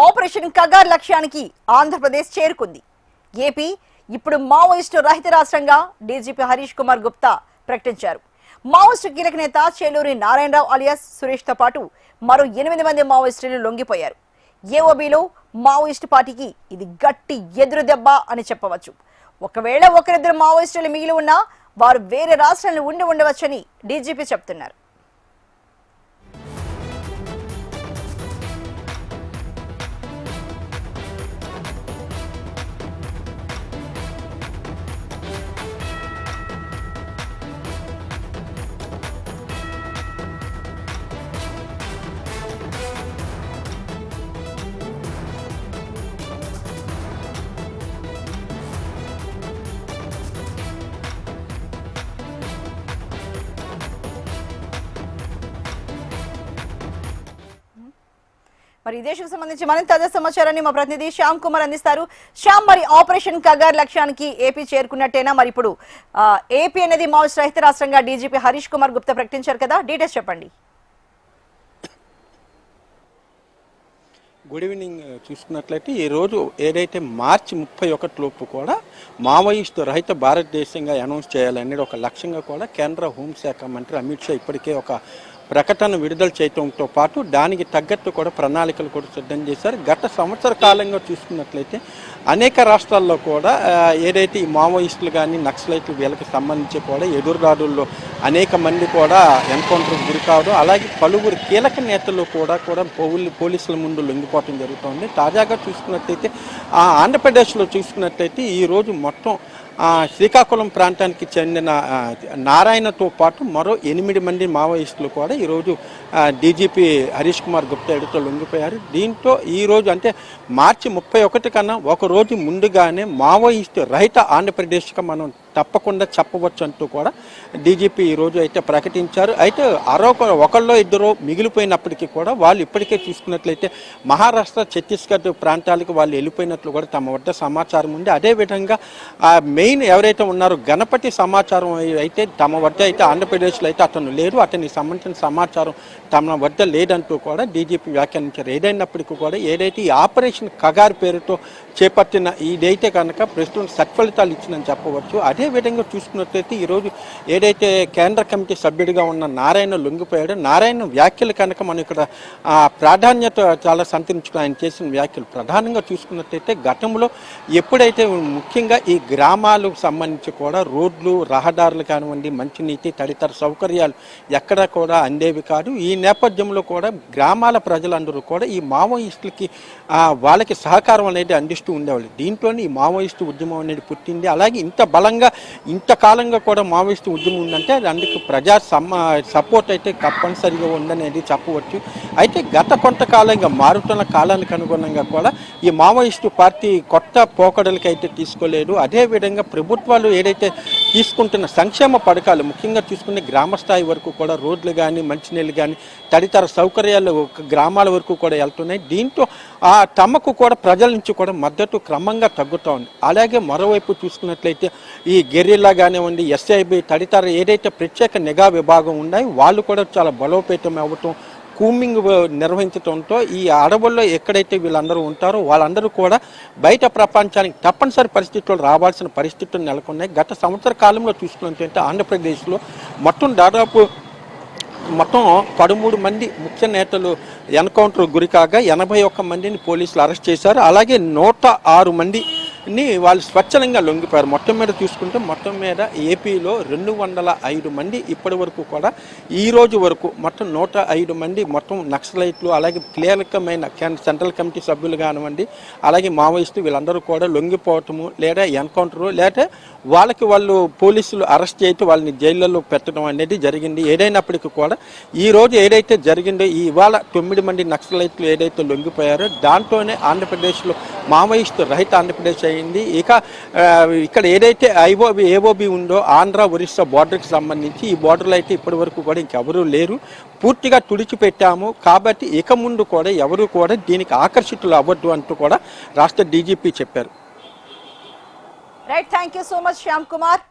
Operation Kagar లక్ష్యానికి ఆంధ్రప్రదేశ్ చేరుకుంది. AP ఇప్పుడు మావోయిస్టు రహిత రాష్ట్రంగా డీజీపీ హరీష్ కుమార్ గుప్తా ప్రకటించారు. మావోయిస్టు కీలక నేత చేలూరి నారాయణరావు అలియాస్ సురేష్ తో పాటు మరో 8 మంది మావోయిస్టులు లొంగిపోయారు. ఏఓబీలో మావోయిస్టు పార్టీకి ఇది గట్టి ఎదురు దెబ్బ అని చెప్పవచ్చు. ఒకవేళ ఒకరిద్దరు మావోయిస్టులు మిగిలి ఉన్నా వారు వేరే రాష్ట్రాల్లో ఉండవచ్చని డీజీపీ చెప్తున్నారు. మరి ఈ దేశకు సంబంధించి మరింత తాజా సమాచారాన్ని మా ప్రతినిధి శ్యామ్ కుమార్ అందిస్తారు. శ్యామ్, మరి ఆపరేషన్ కగార్ లక్ష్యానికి ఏపీ చేరుకున్నట్టేనా? మరి ఇప్పుడు ఏపీ అనేది మావోయిస్ట్ రహిత రాష్ట్రంగా డీజీపీ హరీష్ కుమార్ గుప్తా ప్రకటించారు కదా, డీటెయిల్స్ చెప్పండి. Good evening. చూసుకున్నట్లయితే ఈరోజు ఏదైతే మార్చి 31 లోపు కూడా మావోయిస్టు రహిత భారతదేశంగా అనౌన్స్ చేయాలనేది ఒక లక్ష్యంగా కూడా కేంద్ర హోంశాఖ మంత్రి అమిత్ షా ఇప్పటికే ఒక ప్రకటన విడుదల చేయడంతో పాటు దానికి తగ్గట్టు కూడా ప్రణాళికలు కూడా సిద్ధం చేశారు. గత సంవత్సర కాలంగా చూసుకున్నట్లయితే అనేక రాష్ట్రాల్లో కూడా ఏదైతే ఈ మావోయిస్టులు కానీ నక్సలైట్లు వీళ్ళకి సంబంధించి కూడా ఎదురుదాడుల్లో అనేక మంది కూడా ఎన్కౌంటర్కి గురి కావడం, అలాగే పలువురు కీలక నేతలు కూడా పోలీసుల ముందు లొంగిపోవడం జరుగుతుంది. తాజాగా చూసుకున్నట్లయితే ఆంధ్రప్రదేశ్లో చూసుకున్నట్లయితే ఈరోజు మొత్తం శ్రీకాకుళం ప్రాంతానికి చెందిన నారాయణతో పాటు మరో 8 మంది మావోయిస్టులు కూడా ఈరోజు డీజీపీ హరీష్ కుమార్ గుప్తా ఎడుతో లొంగిపోయారు. దీంతో ఈరోజు అంటే మార్చి 31 కన్నా ఒక రోజు ముందుగానే మావోయిస్టు రహిత ఆంధ్రప్రదేశ్గా మనం తప్పకుండా చెప్పవచ్చు అంటూ కూడా డీజీపీ ఈరోజు అయితే ప్రకటించారు. అయితే ఒకళ్ళో ఇద్దరు మిగిలిపోయినప్పటికీ కూడా వాళ్ళు ఇప్పటికే చూసుకున్నట్లయితే మహారాష్ట్ర, ఛత్తీస్గఢ్ ప్రాంతాలకు వాళ్ళు వెళ్ళిపోయినట్లు కూడా తమ వద్ద సమాచారం ఉంది. అదేవిధంగా మెయిన్ ఎవరైతే ఉన్నారో గణపతి సమాచారం అయితే తమ వద్ద అయితే ఆంధ్రప్రదేశ్లో అయితే అతను లేరు, అతనికి సంబంధించిన సమాచారం తమ వద్ద లేదంటూ కూడా డీజీపీ వ్యాఖ్యానించారు. ఏదైనప్పటికీ కూడా ఏదైతే ఈ ఆపరేషన్ కగార్ పేరుతో చేపట్టిన ఇదైతే కనుక ప్రస్తుతం సత్ఫలితాలు ఇచ్చిందని చెప్పవచ్చు. అదేవిధంగా చూసుకున్నట్లయితే ఈరోజు ఏదైతే కేంద్ర కమిటీ సభ్యుడిగా ఉన్న నారాయణ లొంగిపోయాడో నారాయణ వ్యాఖ్యలు కనుక మనం ఇక్కడ ప్రాధాన్యత చాలా సంతరించుకుని ఆయన చేసిన వ్యాఖ్యలు ప్రధానంగా చూసుకున్నట్లయితే గతంలో ఎప్పుడైతే ముఖ్యంగా ఈ గ్రామాలకు సంబంధించి కూడా రోడ్లు, రహదారులు కానివ్వండి, మంచినీటి తదితర సౌకర్యాలు ఎక్కడా కూడా అందేవి కాదు. ఈ నేపథ్యంలో కూడా గ్రామాల ప్రజలందరూ కూడా ఈ మావోయిస్టులకి వాళ్ళకి సహకారం అనేది అందిస్తూ ఉండేవాళ్ళు. దీంతో ఈ మావోయిస్టు ఉద్యమం అనేది పుట్టింది. అలాగే ఇంత బలంగా ఇంతకాలంగా కూడా మావోయిస్టు ఉద్యమం ఉందంటే అది అందుకు ప్రజా సపోర్ట్ అయితే తప్పనిసరిగా ఉందనేది చెప్పవచ్చు. అయితే గత కొంతకాలంగా మారుతున్న కాలానికి అనుగుణంగా కూడా ఈ మావోయిస్టు పార్టీ కొత్త పోకడలకి అయితే తీసుకోలేదు. అదేవిధంగా ప్రభుత్వాలు ఏదైతే తీసుకుంటున్న సంక్షేమ పథకాలు ముఖ్యంగా చూసుకునే గ్రామ స్థాయి వరకు కూడా రోడ్లు కానీ, మంచినీళ్ళు కానీ తదితర సౌకర్యాలు గ్రామాల వరకు కూడా వెళ్తున్నాయి. దీంతో తమకు కూడా ప్రజల నుంచి కూడా మద్దతు క్రమంగా తగ్గుతూ ఉంది. అలాగే మరోవైపు చూసుకున్నట్లయితే ఈ గెరిల్లా కానివ్వండి, ఎస్ఐబి తదితర ఏదైతే ప్రత్యేక నిఘా విభాగం ఉన్నాయో వాళ్ళు కూడా చాలా బలోపేతం అవ్వటం, కూమింగ్ నిర్వహించడంతో ఈ అడవుల్లో ఎక్కడైతే వీళ్ళందరూ ఉంటారో వాళ్ళందరూ కూడా బయట ప్రపంచానికి తప్పనిసరి పరిస్థితుల్లో రావాల్సిన పరిస్థితులు నెలకొన్నాయి. గత సంవత్సర కాలంలో చూసుకున్నట్లయితే ఆంధ్రప్రదేశ్లో మొత్తం 13 మంది ముఖ్య నేతలు ఎన్కౌంటర్ గురి కాగా 81 మందిని పోలీసులు అరెస్ట్ చేశారు. అలాగే 106 మందిని వాళ్ళు స్వచ్ఛందంగా లొంగిపోయారు. మొత్తం మీద చూసుకుంటే మొత్తం మీద ఏపీలో 205 మంది ఇప్పటి వరకు కూడా ఈ రోజు వరకు మొత్తం 105 మంది మొత్తం నక్సలైట్లు, అలాగే కీలకమైన సెంట్రల్ కమిటీ సభ్యులు కానివ్వండి, అలాగే మావోయిస్టు వీళ్ళందరూ కూడా లొంగిపోవటము లేదా ఎన్కౌంటరు లేదా వాళ్ళు పోలీసులు అరెస్ట్ చేసి వాళ్ళని జైళ్ళలో పెట్టడం అనేది జరిగింది. ఏదైనప్పటికీ కూడా ఈ రోజు ఏదైతే జరిగిందో ఇవాళ 9 మంది నక్సలైట్లు ఏదైతే లొంగిపోయారో దాంతోనే ఆంధ్రప్రదేశ్లో మావోయిస్టు రహిత ఆంధ్రప్రదేశ్ అయింది. ఇక్కడ ఏదైతే ఏఓబి ఉందో ఆంధ్ర ఒరిస్సా బోర్డర్కి సంబంధించి ఈ బోర్డర్లో అయితే ఇప్పటి వరకు కూడా ఇంకెవరూ లేరు, పూర్తిగా తుడిచిపెట్టాము. కాబట్టి ఇక ముందు కూడా ఎవరు కూడా దీనికి ఆకర్షితులు అవ్వద్దు అంటూ కూడా రాష్ట్ర డీజీపీ చెప్పారు. Right, thank you so much Shyam Kumar.